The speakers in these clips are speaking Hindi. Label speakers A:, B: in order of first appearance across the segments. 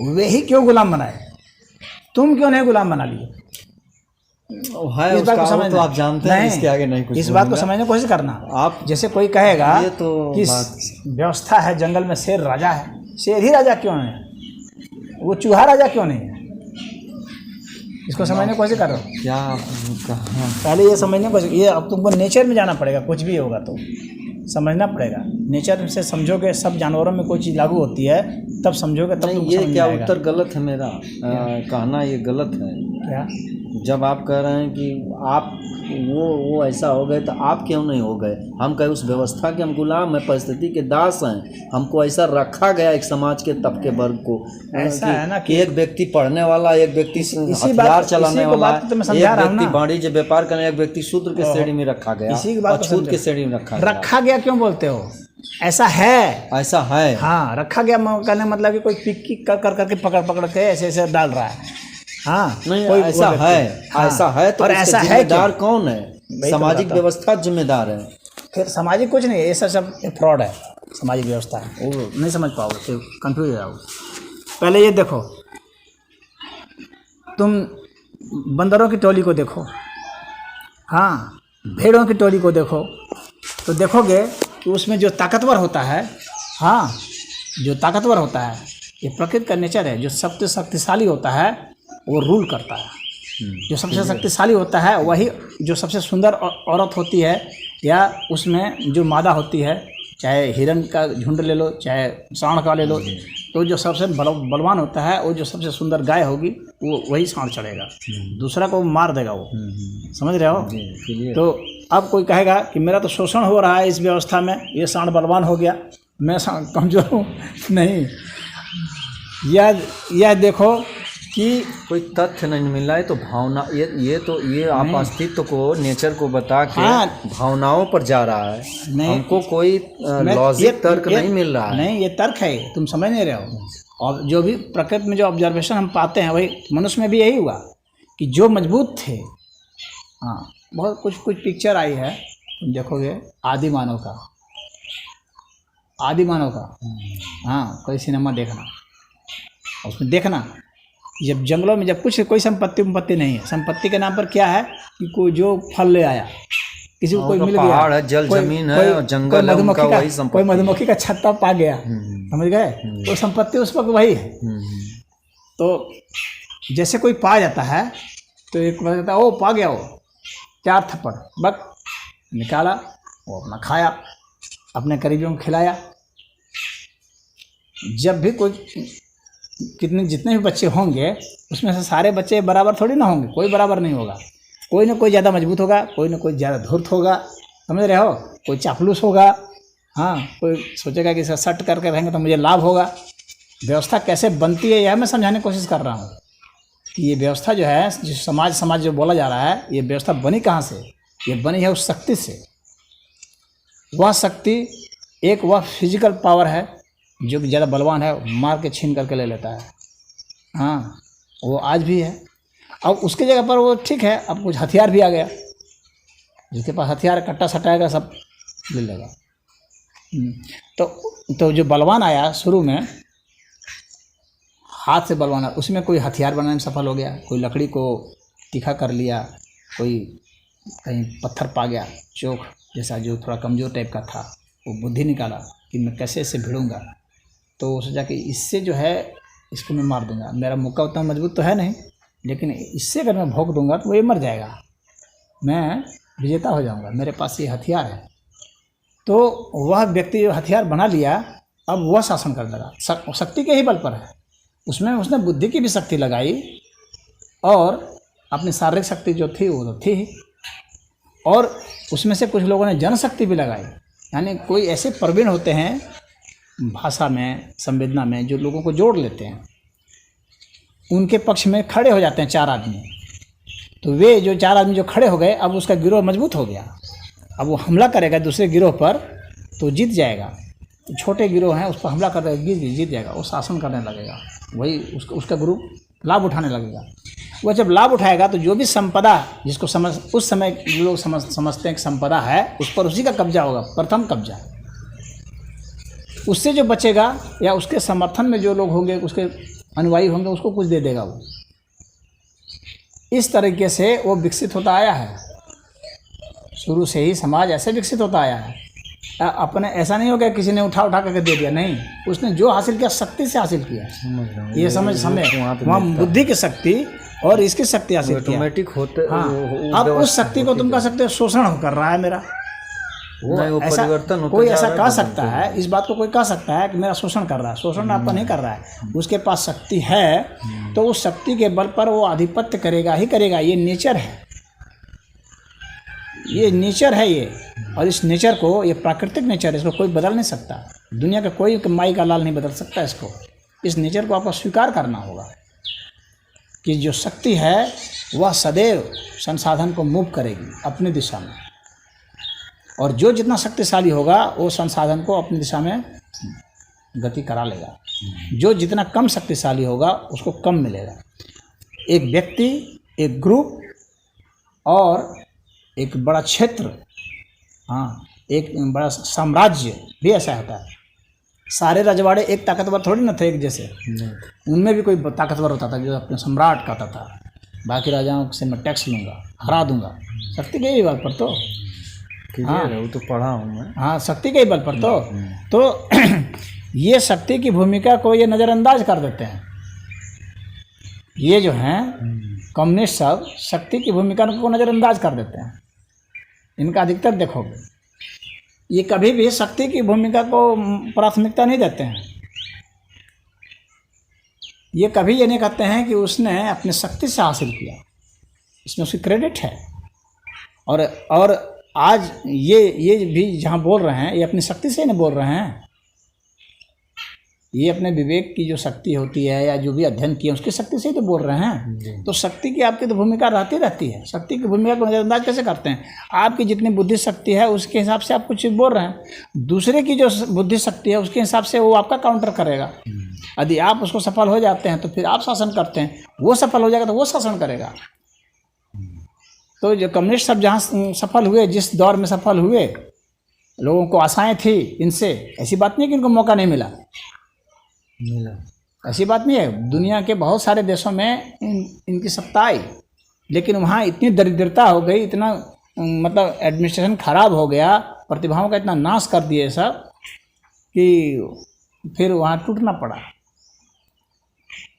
A: वे ही क्यों गुलाम बनाए, तुम क्यों नहीं गुलाम बना लिए?
B: है
A: इस बात को समझना,
B: तो आप जानते हैं, इसके आगे नहीं कुछ
A: इस बात को समझने की कोशिश करना।
B: आप
A: जैसे कोई कहेगा
B: ये तो
A: कि व्यवस्था है, जंगल में शेर राजा है, शेर ही राजा क्यों है, वो चूहा राजा क्यों नहीं है? इसको समझने की कोशिश कर रहे हो
B: क्या कहा?
A: पहले ये समझने की कोशिश, ये अब तुमको नेचर में जाना पड़ेगा, कुछ भी होगा तो समझना पड़ेगा। नेचर से समझोगे, सब जानवरों में कोई चीज़ लागू होती है तब समझोगे, तब तुमको
B: ये
A: समझ में
B: क्या
A: आएगा।
B: उत्तर गलत है मेरा? कहना ये गलत है।
A: क्या
B: जब आप कह रहे हैं कि आप वो ऐसा हो गए, तो आप क्यों नहीं हो गए? हम कहे उस व्यवस्था के हम गुलाम हैं, परिस्थिति के दास हैं, हमको ऐसा रखा गया एक समाज के तबके वर्ग को।
A: ऐसा है ना कि
B: एक व्यक्ति पढ़ने वाला, एक व्यक्ति हथियार चलाने वाला, एक व्यक्ति वाणिज्य व्यापार करने, एक व्यक्ति शूद्र के श्रेणी में रखा गया,
A: इसी की बात
B: और छूत के श्रेणी में
A: रखा गया। क्यों बोलते हो? ऐसा है,
B: ऐसा है।
A: हाँ, रखा गया कहने मतलब कि कोई पिक्की कर करके पकड़ के ऐसे ऐसे डाल रहा है। हाँ,
B: नहीं,
A: कोई
B: ऐसा है। हाँ, ऐसा है तो
A: ऐसा है,
B: जिम्मेदार कौन है? सामाजिक
A: तो
B: व्यवस्था जिम्मेदार है।
A: फिर सामाजिक कुछ नहीं है, ये सब फ्रॉड है। सामाजिक व्यवस्था है, वो नहीं समझ पाओगे, फिर कंफ्यूज हो जाओगे। पहले ये देखो, तुम बंदरों की टोली को देखो, हाँ, भेड़ों की टोली को देखो, तो देखोगे कि उसमें जो ताकतवर होता है, हाँ, जो ताकतवर होता है, ये प्रकृति का नेचर है। जो सबसे शक्तिशाली होता है वो रूल करता है। जो सबसे शक्तिशाली होता है वही, जो सबसे सुंदर औरत होती है या उसमें जो मादा होती है, चाहे हिरन का झुंड ले लो, चाहे सांड का ले लो, तो जो सबसे बलवान होता है, वो जो सबसे सुंदर गाय होगी, वो वही सांड चढ़ेगा, दूसरा को मार देगा वो। समझ रहे हो? तो अब कोई कहेगा कि मेरा तो शोषण हो रहा है इस व्यवस्था में, ये सांड बलवान हो गया, मैं सांड कमजोर हूँ। नहीं, यह देखो कि
B: कोई तथ्य नहीं मिल रहा है, तो भावना, ये आप अस्तित्व को, नेचर को बता के भावनाओं पर जा रहा है। हमको कोई लॉजिक तर्क नहीं मिल रहा है।
A: नहीं, ये तर्क है, तुम समझ नहीं रहे हो। और जो भी प्रकृति में जो ऑब्जर्वेशन हम पाते हैं, वही मनुष्य में भी यही हुआ कि जो मजबूत थे, हाँ, बहुत कुछ पिक्चर आई है, तुम देखोगे आदि मानव का, हाँ, कोई सिनेमा देखना, उसमें देखना, जब जंगलों में जब कुछ कोई संपत्ति नहीं है, संपत्ति के नाम पर क्या है कि कोई जो फल ले आया, किसी को कोई मिल गया,
B: पहाड़ है, जल जमीन है, और जंगल है, उनका वही संपत्ति,
A: कोई मधुमक्खी का छत्ता पा गया, समझ गए, तो संपत्ति उस वक्त वही है। तो जैसे कोई पा जाता है तो एक बार कहता है, ओ पा गया, वो 4 थप्पड़ बक निकाला, वो अपना खाया, अपने करीबियों को खिलाया। जब भी कोई जितने भी बच्चे होंगे, उसमें से सारे बच्चे बराबर थोड़ी ना होंगे, कोई बराबर नहीं होगा, कोई ना कोई ज़्यादा मजबूत होगा, कोई ना कोई ज़्यादा धूर्त होगा, समझ रहे हो, कोई चापलूस होगा, हाँ, कोई सोचेगा कि इसे सट करके रहेंगे तो मुझे लाभ होगा। व्यवस्था कैसे बनती है यह मैं समझाने की कोशिश कर रहा हूँ कि ये व्यवस्था जो है, जो समाज जो बोला जा रहा है, ये व्यवस्था बनी कहाँ से? ये बनी है उस शक्ति से। वह शक्ति एक वह फिजिकल पावर है जो कि ज़्यादा बलवान है, मार के छीन करके ले लेता है, हाँ, वो आज भी है। अब उसके जगह पर वो ठीक है, अब कुछ हथियार भी आ गया, जिसके पास हथियार कट्टा सटाएगा सब ले लेगा। तो जो बलवान आया शुरू में, हाथ से बलवान, उसमें कोई हथियार बनाने में सफल हो गया, कोई लकड़ी को तीखा कर लिया, कोई कहीं पत्थर पा गया चोक जैसा, जो थोड़ा कमज़ोर टाइप का था, वो बुद्धि निकाला कि मैं कैसे इससे भिड़ूंगा। तो सोचा कि इससे जो है, इसको मैं मार दूंगा, मेरा मुक्का उतना मजबूत तो है नहीं, लेकिन इससे अगर मैं भोंक दूंगा तो वो ये मर जाएगा, मैं विजेता हो जाऊंगा, मेरे पास ये हथियार है। तो वह व्यक्ति जो हथियार बना लिया, अब वह शासन कर लगा, शक्ति के ही बल पर है। उसमें उसने बुद्धि की भी शक्ति लगाई और अपनी शारीरिक शक्ति जो थी वो तो थी ही, और उसमें से कुछ लोगों ने जनशक्ति भी लगाई। यानी कोई ऐसे प्रवीण होते हैं भाषा में, संवेदना में, जो लोगों को जोड़ लेते हैं, उनके पक्ष में खड़े हो जाते हैं 4 आदमी। तो वे जो 4 आदमी जो खड़े हो गए, अब उसका गिरोह मजबूत हो गया, अब वो हमला करेगा दूसरे गिरोह पर तो जीत जाएगा। तो छोटे गिरोह हैं, उस पर हमला कर जीत जाएगा, वो शासन करने लगेगा, वही उसका ग्रुप लाभ उठाने लगेगा। वह जब लाभ उठाएगा तो जो भी संपदा, जिसको उस समय लोग समझते हैं कि संपदा है, उस पर उसी का कब्जा होगा, प्रथम कब्जा। उससे जो बचेगा या उसके समर्थन में जो लोग होंगे, उसके अनुयायी होंगे, उसको कुछ दे देगा वो। इस तरीके से वो विकसित होता आया है। शुरू से ही समाज ऐसे विकसित होता आया है। अपने ऐसा नहीं हो गया किसी ने उठा करके दे दिया, नहीं, उसने जो हासिल किया शक्ति से हासिल किया। ये समझ वहाँ बुद्धि की शक्ति और इसकी शक्ति हासिल किया।
B: ऑटोमेटिक होते।
A: हाँ, अब उस शक्ति को तुम कह सकते हो शोषण कर रहा है मेरा।
B: वो
A: ऐसा
B: परिवर्तन
A: कोई ऐसा कह सकता है, इस बात को कोई कह सकता है कि मेरा शोषण कर रहा है? शोषण आपका नहीं कर रहा है। उसके पास शक्ति है तो उस शक्ति के बल पर वो आधिपत्य करेगा ही करेगा। ये नेचर है, ये नेचर है ये। और इस नेचर को, ये प्राकृतिक नेचर है, इसको कोई बदल नहीं सकता। दुनिया का कोई माई का लाल नहीं बदल सकता इसको। इस नेचर को आपको स्वीकार करना होगा कि जो शक्ति है वह सदैव संसाधन को मूव करेगी अपनी दिशा में, और जो जितना शक्तिशाली होगा वो संसाधन को अपनी दिशा में गति करा लेगा। जो जितना कम शक्तिशाली होगा उसको कम मिलेगा। एक व्यक्ति, एक ग्रुप और एक बड़ा क्षेत्र, हाँ, एक बड़ा साम्राज्य भी ऐसा होता है। सारे रजवाड़े एक ताकतवर थोड़ी ना थे एक जैसे, उनमें भी कोई ताकतवर होता था जो अपने सम्राट कहता था बाकी राजाओं से मैं टैक्स लूँगा, हरा दूंगा। शक्ति के ही बल पर तो,
B: हाँ, वो तो पढ़ा हूँ मैं।
A: हाँ, शक्ति के ही बल पर तो ये शक्ति की भूमिका को ये नज़रअंदाज कर देते हैं। ये जो हैं कम्युनिस्ट सब शक्ति की भूमिका को नज़रअंदाज कर देते हैं। इनका अधिकतर देखोगे, ये कभी भी शक्ति की भूमिका को प्राथमिकता नहीं देते हैं। ये कभी ये नहीं कहते हैं कि उसने अपनी शक्ति से हासिल किया, इसमें उसकी क्रेडिट है। और आज ये भी जहाँ बोल रहे हैं, ये अपनी शक्ति से नहीं बोल रहे हैं। ये अपने विवेक की जो शक्ति होती है या जो भी अध्ययन किया उसकी शक्ति से ही तो बोल रहे हैं। तो शक्ति की आपकी तो भूमिका रहती है। शक्ति की भूमिका को नज़रअंदाज कैसे करते हैं? आपकी जितनी बुद्धि शक्ति है उसके हिसाब से आप कुछ बोल रहे हैं। दूसरे की जो बुद्धि शक्ति है उसके हिसाब से वो आपका काउंटर करेगा। यदि आप उसको सफल हो जाते हैं तो फिर आप शासन करते हैं, वो सफल हो जाएगा तो वो शासन करेगा। तो जो कम्युनिस्ट सब जहाँ सफल हुए, जिस दौर में सफल हुए, लोगों को आशाएँ थी इनसे, ऐसी बात नहीं कि इनको मौका नहीं मिला। ऐसी बात नहीं है। दुनिया के बहुत सारे देशों में इनकी सत्ता आई, लेकिन वहाँ इतनी दरिद्रता हो गई, इतना मतलब एडमिनिस्ट्रेशन खराब हो गया, प्रतिभाओं का इतना नाश कर दिए सब कि फिर वहाँ टूटना पड़ा।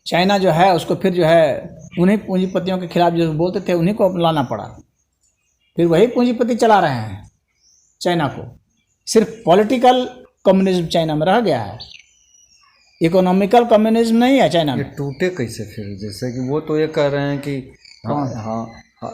A: चाइना जो है उसको फिर जो है उन्हीं पूंजीपतियों के खिलाफ जो बोलते थे उन्हीं को लाना पड़ा। फिर वही पूंजीपति चला रहे हैं चाइना को। सिर्फ पॉलिटिकल कम्युनिज्म चाइना में रह गया है, इकोनॉमिकल कम्युनिज्म नहीं है चाइना में।
B: ये टूटे कैसे फिर? जैसे कि वो तो ये कह रहे हैं कि हाँ,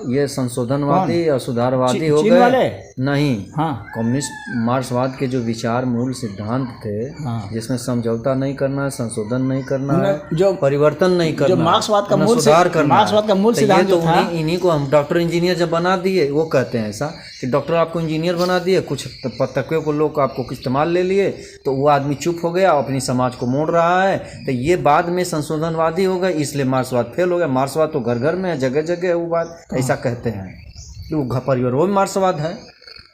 B: ये संशोधनवादी और सुधारवादी हो
A: चीन
B: गए
A: वाले
B: नहीं।
A: हाँ,
B: कम्युनिस्ट मार्क्सवाद के जो विचार मूल सिद्धांत थे,
A: हाँ,
B: जिसमें समझौता नहीं करना है, संशोधन नहीं करना है,
A: जो
B: परिवर्तन नहीं करना,
A: जो मार्क्सवाद का मूल
B: सुधार करना,
A: मार्क्सवाद का मूल सिद्धांत जो था,
B: इन्हीं को हम डॉक्टर इंजीनियर जब बना दिए, वो कहते हैं ऐसा कि डॉक्टर आपको इंजीनियर बना दिए, कुछ तकवे को लोग आपको इस्तेमाल ले लिए, तो वो आदमी चुप हो गया, अपनी समाज को मोड़ रहा है। तो ये बाद में संशोधनवादी हो गए, इसलिए मार्क्सवाद फेल हो गया। मार्क्सवाद तो घर घर में है, जगह जगह वो बात ऐसा कहते हैं। वो परिवार वो मार्क्सवाद है,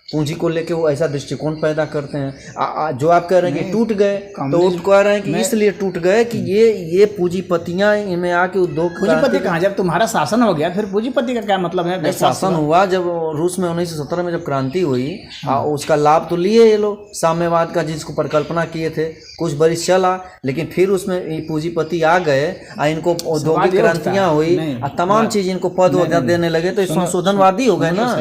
B: पूंजी को लेके वो ऐसा दृष्टिकोण पैदा करते हैं। जो आप कह रहे हैं कि टूट गए, तो वो कह रहे हैं कि इसलिए टूट गए कि ये पूंजीपतियां इनमें आके उद्योग,
A: पूंजीपति कहाँ, जब तुम्हारा शासन हो गया फिर पूंजीपति का क्या मतलब है?
B: शासन हुआ जब रूस में 1917 में जब क्रांति हुई, उसका लाभ तो लिए ये लोग, साम्यवाद का जिसको परिकल्पना किए थे, कुछ बरिस चला, लेकिन फिर उसमें पूंजीपति आ गए, इनको औद्योगिक क्रांतियां हुई, तमाम चीज इनको पद वगैरह देने लगे, तो संशोधनवादी हो गए ना।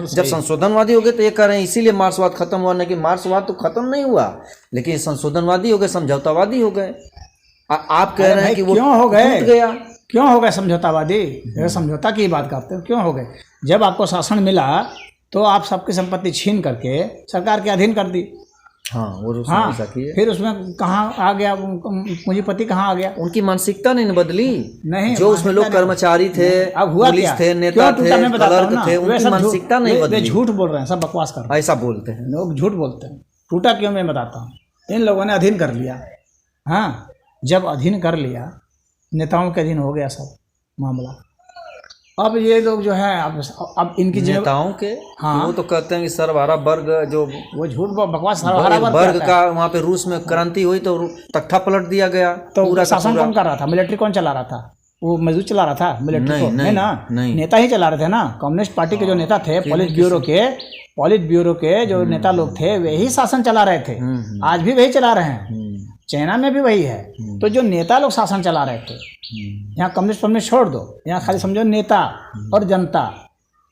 B: जब संशोधनवादी हो गए तो ये कह रहे हैं इसीलिए मार्क्सवाद खत्म हुआ, नहीं कि मार्क्सवाद तो खत्म नहीं हुआ, लेकिन संशोधनवादी हो गए, समझौतावादी हो गए। आप कह रहे हैं कि वो
A: क्यों हो गए?
B: टूट गया।
A: क्यों हो गए समझौतावादी? समझौता की बात करते हो, क्यों हो गए? जब आपको शासन मिला तो आप सबकी संपत्ति छीन करके सरकार के अधीन कर दी।
B: हाँ, वो
A: हाँ, फिर उसमें कहाँ आ गया पूंजीपति? कहाँ आ गया?
B: उनकी मानसिकता नहीं बदली।
A: नहीं,
B: जो उसमें लोग कर्मचारी थे, पुलिस थे, नेता थे, क्लर्क थे, उनकी मानसिकता नहीं बदली।
A: झूठ बोल रहे हैं, सब बकवास कर रहे हैं,
B: ऐसा बोलते हैं
A: लोग, झूठ बोलते हैं। टूटा क्यों मैं बताता हूँ। इन लोगों ने अधीन कर लिया। हाँ, जब अधीन कर लिया, नेताओं के अधीन हो गया सब मामला, अब ये लोग जो है अब इनकी
B: नेताओं के
A: हाँ।
B: वो तो कहते हैं कि सर्वहारा वर्ग जो
A: वो झूठ बकवास सर्वहारा
B: वर्ग का वहाँ पे रूस में क्रांति हुई तो तख्ता पलट दिया गया।
A: तो पूरा शासन कौन कर रहा था? मिलिट्री कौन चला रहा था? वो मजदूर चला रहा था मिलिट्री को? नहीं ना, नेता ही चला रहे थे ना। कम्युनिस्ट पार्टी के जो नेता थे, पॉलिट ब्यूरो के जो नेता लोग थे, वही शासन चला रहे थे। आज भी वही चला रहे हैं, चाइना में भी वही है। तो जो नेता लोग शासन चला रहे थे, यहाँ कम्युनिस्ट छोड़ दो, यहाँ खाली समझो नेता और जनता,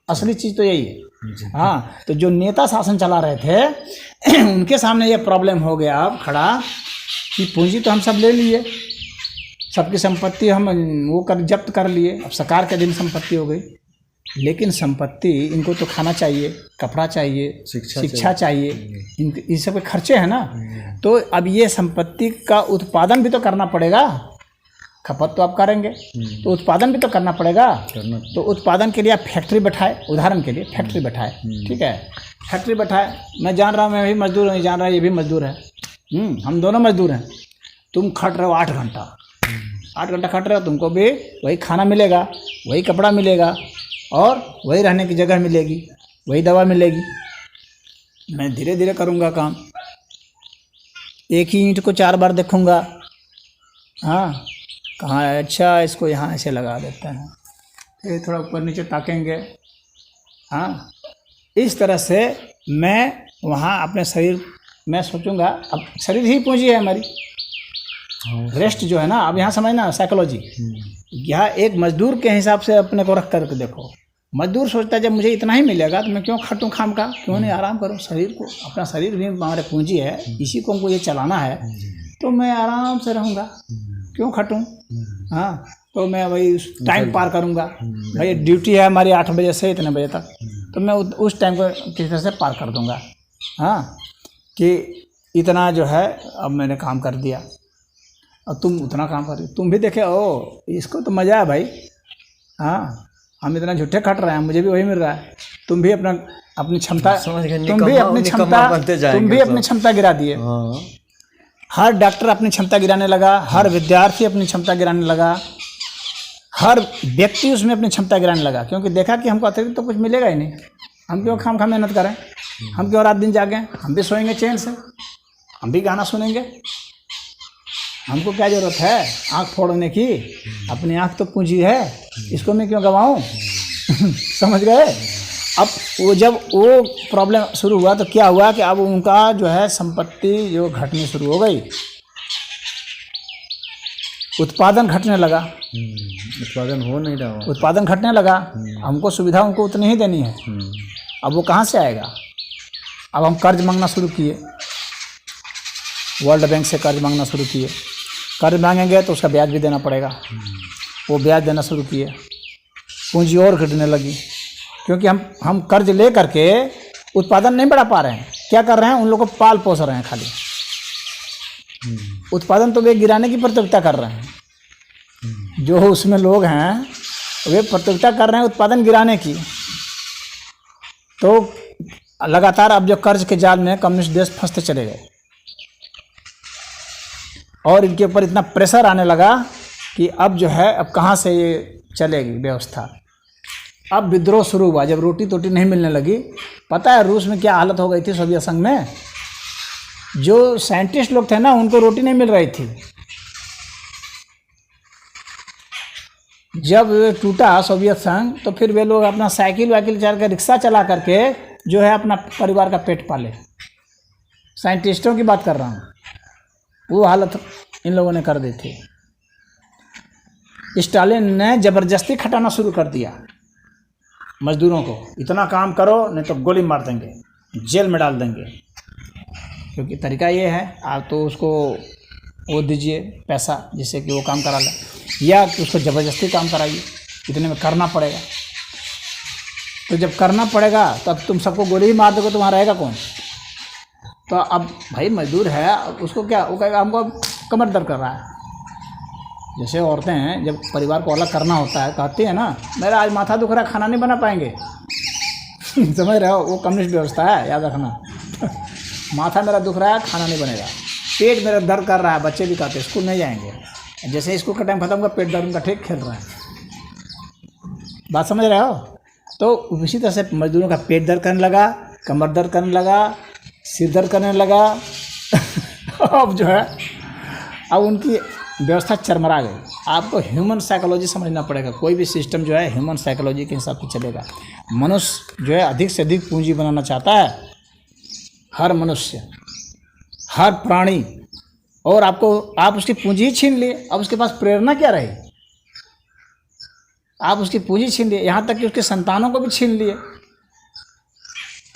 A: असली चीज़ तो यही है। हाँ, तो जो नेता शासन चला रहे थे उनके सामने ये प्रॉब्लम हो गया अब खड़ा कि पूंजी तो हम सब ले लिए, सबकी संपत्ति हम वो जब्त कर लिए, अब सरकार के दिन संपत्ति हो गई, लेकिन संपत्ति इनको तो खाना चाहिए, कपड़ा चाहिए, शिक्षा चाहिए, इन सब के खर्चे हैं ना। तो अब ये संपत्ति का उत्पादन भी तो करना पड़ेगा। खपत तो आप करेंगे तो उत्पादन भी तो करना पड़ेगा। तो उत्पादन के लिए आप फैक्ट्री बैठाए, उदाहरण के लिए फैक्ट्री बैठाए, ठीक है, फैक्ट्री बैठाए। मैं जान रहा हूँ, मैं भी मजदूर हूँ, जान रहा है ये भी मजदूर है, हम दोनों मजदूर हैं। तुम खट रहे हो 8 घंटा, 8 घंटा खट रहे हो, तुमको भी वही खाना मिलेगा, वही कपड़ा मिलेगा और वही रहने की जगह मिलेगी, वही दवा मिलेगी। मैं धीरे धीरे करूँगा काम, एक ही ईंट को 4 बार देखूँगा। हाँ, कहाँ है? अच्छा, इसको यहाँ ऐसे लगा देते हैं, फिर थोड़ा ऊपर नीचे ताकेंगे। हाँ, इस तरह से मैं वहाँ अपने शरीर में सोचूंगा। अब शरीर ही पूंजी है हमारी, रेस्ट जो है ना। अब यहाँ समझना साइकोलॉजी, यहाँ एक मजदूर के हिसाब से अपने को रख करके देखो। मजदूर सोचता है जब मुझे इतना ही मिलेगा तो मैं क्यों खटूं खाम का, क्यों नहीं आराम करूं। शरीर को, अपना शरीर भी हमारे पूंजी है, इसी को हमको ये चलाना है, तो मैं आराम से रहूँगा, क्यों खटूं। हाँ, तो मैं वही टाइम पार करूँगा। भाई ड्यूटी है हमारी 8 बजे से इतने बजे तक, तो मैं उस टाइम को किसी तरह से पार कर दूँगा। हाँ, कि इतना जो है अब मैंने काम कर दिया, और तुम उतना काम कर रही, तुम भी देखे, ओ इसको तो मज़ा है भाई। हाँ, हम इतना झूठे खट रहे हैं, मुझे भी वही मिल रहा है। तुम भी अपनी क्षमता, तुम भी अपनी क्षमता गिरा दिए। हर डॉक्टर अपनी क्षमता गिराने लगा, हर विद्यार्थी अपनी क्षमता गिराने लगा, हर व्यक्ति उसमें अपनी क्षमता गिराने लगा, क्योंकि देखा कि हमको अतिरिक्त तो कुछ मिलेगा ही नहीं। हम क्यों खाम खा मेहनत करें, हम क्यों रात दिन जागें, हम भी सोएंगे चैन से, हम भी गाना सुनेंगे। हमको क्या ज़रूरत है आँख फोड़ने की, अपनी आँख तो पूंजी है, इसको मैं क्यों गंवाऊँ। समझ गए। अब वो जब वो प्रॉब्लम शुरू हुआ तो क्या हुआ कि अब उनका जो है संपत्ति जो घटनी शुरू हो गई, उत्पादन घटने लगा,
B: उत्पादन हो नहीं रहा,
A: उत्पादन घटने लगा। हमको सुविधा उनको उतनी ही देनी है। अब वो कहाँ से आएगा। अब हम कर्ज मांगना शुरू किए, वर्ल्ड बैंक से कर्ज मांगना शुरू किए। कर्ज मांगेंगे तो उसका ब्याज भी देना पड़ेगा, वो ब्याज देना शुरू किए, पूंजी और घटने लगी, क्योंकि हम कर्ज ले करके उत्पादन नहीं बढ़ा पा रहे हैं। क्या कर रहे हैं, उन लोगों को पाल पोस रहे हैं खाली। उत्पादन तो वे गिराने की प्रतियोगिता कर रहे हैं, जो उसमें लोग हैं वे प्रतियोगिता कर रहे हैं उत्पादन गिराने की। तो लगातार अब जो कर्ज के जाल में कम्युनिस्ट देश फंसते चले गए, और इनके ऊपर इतना प्रेशर आने लगा कि अब जो है अब कहाँ से ये चलेगी व्यवस्था। अब विद्रोह शुरू हुआ, जब रोटी टोटी नहीं मिलने लगी। पता है रूस में क्या हालत हो गई थी, सोवियत संघ में। जो साइंटिस्ट लोग थे ना, उनको रोटी नहीं मिल रही थी। जब टूटा सोवियत संघ तो फिर वे लोग अपना साइकिल वाइकिल चला कर, रिक्शा चला करके जो है अपना परिवार का पेट पाले। साइंटिस्टों की बात कर रहा हूँ, वो हालत इन लोगों ने कर दी थी। स्टालिन ने ज़बरदस्ती खटाना शुरू कर दिया मजदूरों को, इतना काम करो नहीं तो गोली मार देंगे, जेल में डाल देंगे। क्योंकि तरीका ये है, आप तो उसको वो दीजिए पैसा जिससे कि वो काम करा ले, या कि उसको ज़बरदस्ती काम कराइए, इतने में करना पड़ेगा। तो जब करना पड़ेगा तो अब तुम सबको गोली ही मार दोगे तो वहाँ रहेगा कौन। तो अब भाई मजदूर है, उसको क्या, वो कहेगा हमको कमर दर्द कर रहा है। जैसे औरतें हैं, जब परिवार को अलग करना होता है, कहती है ना मेरा आज माथा दुख रहा है, खाना नहीं बना पाएंगे। समझ रहे हो, वो कम्युनिस्ट व्यवस्था है, याद रखना। माथा मेरा दुख रहा है, खाना नहीं बनेगा। पेट मेरा दर्द कर रहा है, बच्चे भी कहते हैं स्कूल नहीं जाएंगे। जैसे स्कूल का टाइम खत्म हुआ, पेट दर्द उनका ठीक खेल रहा है। बात समझ रहे हो? तो इसी तरह से मजदूरों का पेट दर्द करने लगा, कमर दर्द करने लगा, सिर दर्द करने लगा। अब जो है अब उनकी व्यवस्था चरमरा गई। आपको ह्यूमन साइकोलॉजी समझना पड़ेगा। कोई भी सिस्टम जो है ह्यूमन साइकोलॉजी के हिसाब से चलेगा। मनुष्य जो है अधिक से अधिक पूंजी बनाना चाहता है, हर मनुष्य, हर प्राणी, और आप उसकी पूंजी ही छीन लिए। अब उसके पास प्रेरणा क्या रही? आप उसकी पूंजी छीन लिए, यहाँ तक कि उसके संतानों को भी छीन लिए।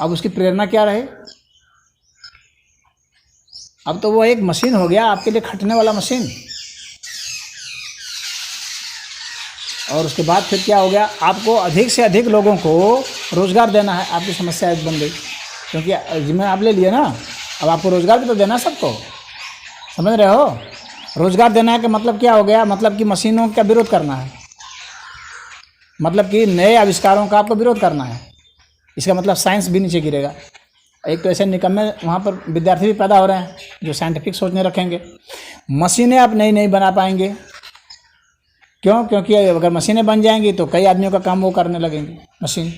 A: अब उसकी प्रेरणा क्या रहे? अब तो वो एक मशीन हो गया, आपके लिए खटने वाला मशीन। और उसके बाद फिर क्या हो गया? आपको अधिक से अधिक लोगों को रोज़गार देना है। आपकी समस्या एक बन गई, क्योंकि जिम्मे आप ले लिए ना, अब आपको रोज़गार भी तो देना है सबको। समझ रहे हो? रोज़गार देना है कि मतलब क्या हो गया? मतलब कि मशीनों का विरोध करना है, मतलब कि नए आविष्कारों का आपको विरोध करना है। इसका मतलब साइंस भी नीचे गिरेगा। एक तो ऐसे निकम्मे वहाँ पर विद्यार्थी भी पैदा हो रहे हैं जो साइंटिफिक सोचने रखेंगे। मशीनें आप नई नहीं बना पाएंगे। क्यों? क्योंकि अगर मशीनें बन जाएंगी तो कई आदमियों का काम वो करने लगेंगे मशीन,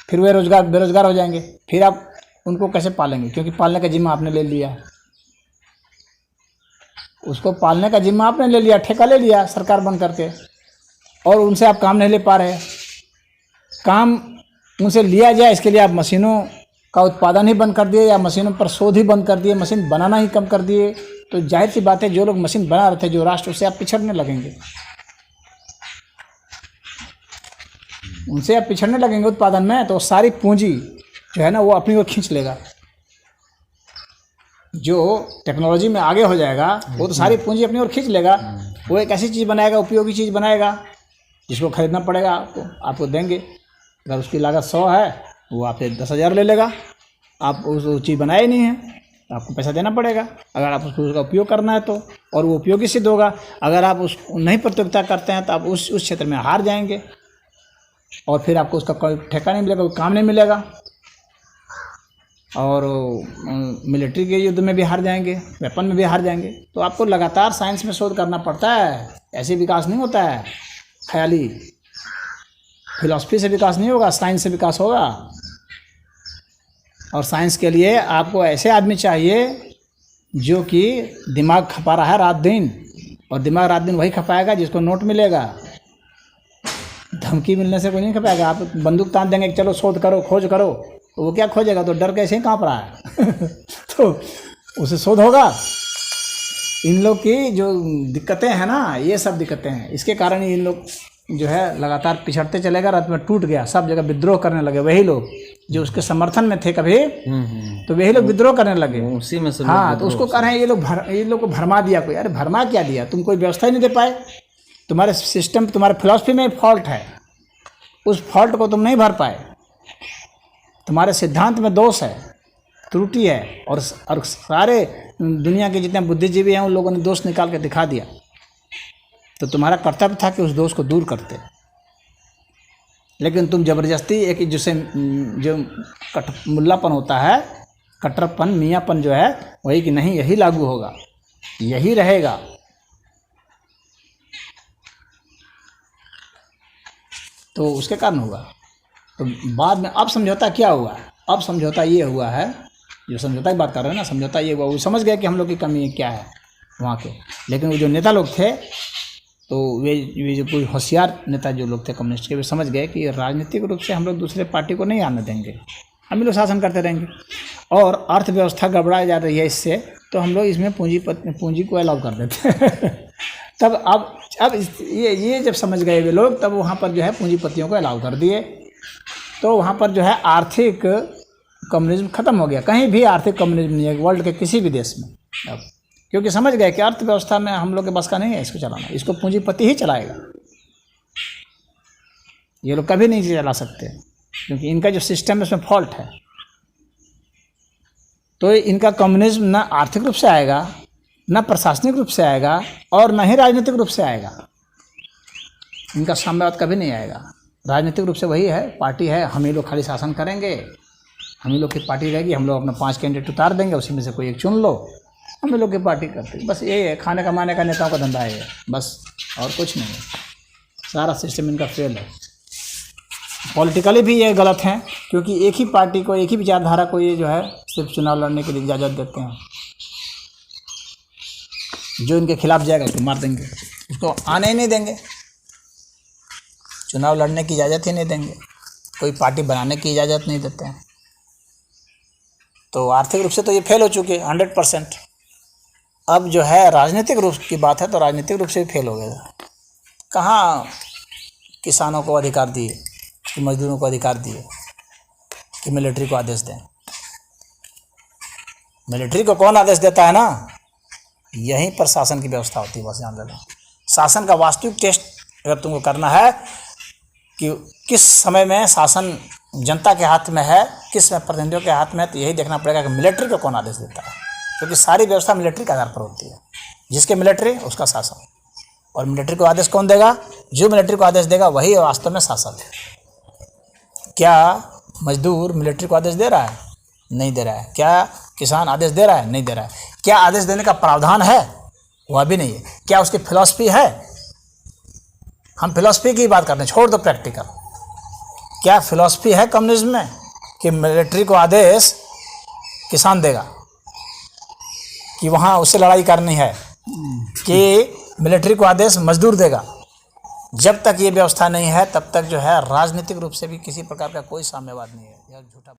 A: फिर वे बेरोजगार हो जाएंगे। फिर आप उनको कैसे पालेंगे? क्योंकि पालने का जिम्मा आपने ले लिया है। उसको पालने का जिम्मा आपने ले लिया, ठेका ले लिया सरकार बन करके, और उनसे आप काम नहीं ले पा रहे। काम उनसे लिया जाए इसके लिए आप मशीनों का उत्पादन ही बंद कर दिए, या मशीनों पर शोध ही बंद कर दिए, मशीन बनाना ही कम कर दिए। तो जाहिर सी बात है जो लोग मशीन बना रहे थे, जो राष्ट्र, उससे आप पिछड़ने लगेंगे। उनसे आप पिछड़ने लगेंगे उत्पादन में, तो सारी पूंजी जो है ना वो अपनी ओर खींच लेगा। जो टेक्नोलॉजी में आगे हो जाएगा वो तो सारी पूंजी अपनी ओर खींच लेगा। वो एक ऐसी चीज़ बनाएगा, उपयोगी चीज़ बनाएगा, जिसको खरीदना पड़ेगा आपको देंगे। अगर उसकी लागत 100 है, वो आपसे 10,000 ले लेगा। आप उस चीज़ बनाए ही नहीं है तो आपको पैसा देना पड़ेगा। अगर आप उसका उपयोग करना है तो, और वो उपयोगी सिद्ध होगा। अगर आप उस नहीं प्रतियोगिता करते हैं तो आप उस क्षेत्र में हार जाएंगे, और फिर आपको उसका कोई ठेका नहीं मिलेगा, कोई काम नहीं मिलेगा, और मिलिट्री के युद्ध में भी हार जाएंगे, वेपन में भी हार जाएंगे। तो आपको लगातार साइंस में शोध करना पड़ता है। ऐसे विकास नहीं होता है ख्याली। फिलॉसफी से विकास नहीं होगा, साइंस से विकास होगा। और साइंस के लिए आपको ऐसे आदमी चाहिए जो कि दिमाग खपा रहा है रात दिन, और दिमाग रात दिन वही खपाएगा जिसको नोट मिलेगा। धमकी मिलने से कोई नहीं खपाएगा। आप बंदूक तान देंगे कि चलो शोध करो, खोज करो, तो वो क्या खोजेगा? तो डर कैसे ही काँप रहा है। तो उसे शोध होगा। इन लोग की जो दिक्कतें हैं ना, ये सब दिक्कतें हैं। इसके कारण ही इन लोग जो है लगातार पिछड़ते चलेगा। रात में टूट गया, सब जगह विद्रोह करने लगे। वही लोग जो उसके समर्थन में थे कभी, तो वही लोग विद्रोह करने लगे
B: उसी में से।
A: हाँ, तो उसको कह रहे हैं ये लोग को भरमा दिया कोई। अरे भरमा क्या दिया? तुम कोई व्यवस्था ही नहीं दे पाए। तुम्हारे सिस्टम, तुम्हारे फिलॉसफी में फॉल्ट है, उस फॉल्ट को तुम नहीं भर पाए। तुम्हारे सिद्धांत में दोष है, त्रुटि है, और सारे दुनिया के जितने बुद्धिजीवी हैं उन लोगों ने दोष निकाल के दिखा दिया। तो तुम्हारा कर्तव्य था कि उस दोष को दूर करते, लेकिन तुम जबरदस्ती एक जो मुल्लापन होता है, कट्टरपन, मियाँपन जो है, वही कि नहीं यही लागू होगा, यही रहेगा। तो उसके कारण हुआ। तो बाद में अब समझौता क्या हुआ? अब समझौता ये हुआ है, जो समझौता की बात कर रहे हैं ना, समझौता ये हुआ, वो समझ गए कि हम लोग की कमी क्या है वहाँ के। लेकिन वो जो नेता लोग थे, तो वे जो कोई होशियार नेता जो लोग थे कम्युनिस्ट के, वे समझ गए कि राजनीतिक रूप से हम लोग दूसरे पार्टी को नहीं आने देंगे, हम लोग शासन करते रहेंगे, और अर्थव्यवस्था गड़बड़ा जा रही है इससे, तो हम लोग इसमें पूंजी को अलाउ कर देते हैं। तब अब ये जब समझ गए वे लोग, तब वहाँ पर जो है पूंजीपतियों को अलाउ कर दिए। तो वहाँ पर जो है आर्थिक कम्युनिज्म ख़त्म हो गया। कहीं भी आर्थिक कम्युनिज्म नहीं है वर्ल्ड के किसी भी देश में अब, क्योंकि समझ गए कि अर्थव्यवस्था में हम लोग के बस का नहीं है इसको चलाना, इसको पूंजीपति ही चलाएगा। ये लोग कभी नहीं चला सकते, क्योंकि इनका जो सिस्टम है उसमें फॉल्ट है। तो इनका कम्युनिज्म न आर्थिक रूप से आएगा, न प्रशासनिक रूप से आएगा, और न ही राजनीतिक रूप से आएगा। इनका साम्यवाद कभी नहीं आएगा। राजनीतिक रूप से वही है, पार्टी है, हम ही लोग खाली शासन करेंगे, हम ही लोग की पार्टी रहेगी, हम लोग अपना 5 कैंडिडेट उतार देंगे, उसी में से कोई एक चुन लो, हम ही लोग की पार्टी करते। बस ये है, खाने कमाने का नेताओं का धंधा है बस, और कुछ नहीं है। सारा सिस्टम इनका फेल है। पॉलिटिकली भी ये गलत हैं, क्योंकि एक ही पार्टी को, एक ही विचारधारा को ये जो है सिर्फ चुनाव लड़ने के लिए इजाज़त देते हैं। जो इनके खिलाफ जाएगा उसको मार देंगे, उसको आने ही नहीं देंगे, चुनाव लड़ने की इजाज़त ही नहीं देंगे, कोई पार्टी बनाने की इजाज़त नहीं देते हैं। तो आर्थिक रूप से तो ये फेल हो चुके हैं 100%। अब जो है राजनीतिक रूप की बात है तो राजनीतिक रूप से भी फेल हो गया। कहाँ किसानों को अधिकार दिए कि मजदूरों को अधिकार दिए कि मिलिट्री को आदेश दें? मिलिट्री को कौन आदेश देता है ना, यहीं पर शासन की व्यवस्था होती है। बस जान लेना, शासन का वास्तविक टेस्ट अगर तुमको करना है कि किस समय में शासन जनता के हाथ में है, किस में प्रतिनिधियों के हाथ में है, तो यही देखना पड़ेगा कि मिलिट्री को कौन आदेश देता है, क्योंकि सारी व्यवस्था मिलिट्री के आधार पर होती है। जिसके मिलिट्री उसका शासन, और मिलिट्री को आदेश कौन देगा? जो मिलिट्री को आदेश देगा वही वास्तव में शासक है। क्या मजदूर मिलिट्री को आदेश दे रहा है? नहीं दे रहा है। क्या किसान आदेश दे रहा है? नहीं दे रहा है। क्या आदेश देने का प्रावधान है? वह भी नहीं है। क्या उसकी फिलॉसफी है? हम फिलॉसफी की बात करते हैं, छोड़ दो प्रैक्टिकल। क्या फिलॉसफी है कम्युनिज्म में कि मिलिट्री को आदेश किसान देगा, कि वहाँ उससे लड़ाई करनी है, कि मिलिट्री को आदेश मजदूर देगा? जब तक ये व्यवस्था नहीं है तब तक जो है राजनीतिक रूप से भी किसी प्रकार का कोई साम्यवाद नहीं है। यह झूठा